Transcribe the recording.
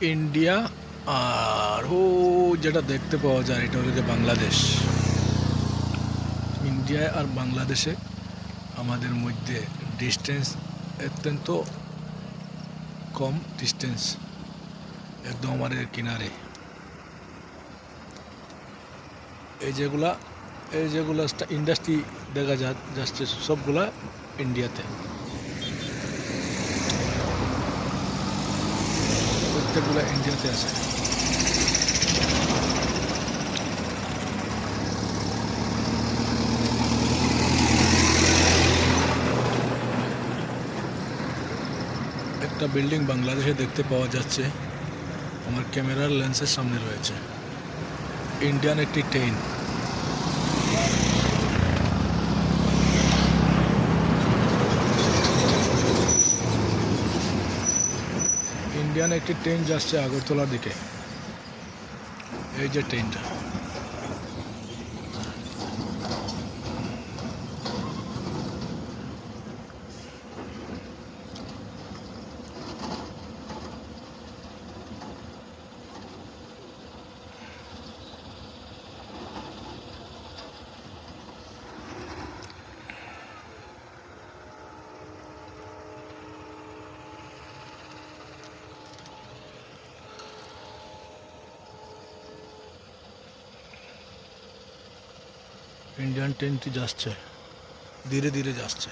India আর ও যেটা দেখতে পাওয়া যায় এটা হলো যে বাংলাদেশ। ইন্ডিয়া আর বাংলাদেশে আমাদের মধ্যে ডিস্টেন্স অত্যন্ত কম, ডিস্টেন্স একদম আমাদের কিনারে। এই যেগুলা ইন্ডাস্ট্রি দেখা যাচ্ছে সবগুলা ইন্ডিয়াতে, প্রত্যেকগুলা ইন্ডিয়াতে আছে। একটা বিল্ডিং বাংলাদেশে দেখতে পাওয়া যাচ্ছে, আমার ক্যামেরার লেন্সের সামনে রয়েছে। ইন্ডিয়ান একটি ট্রেন, যাচ্ছে আগরতলার দিকে। এই যে ট্রেনটা, ইন্ডিয়ান ট্রেনটি যাচ্ছে, ধীরে ধীরে যাচ্ছে।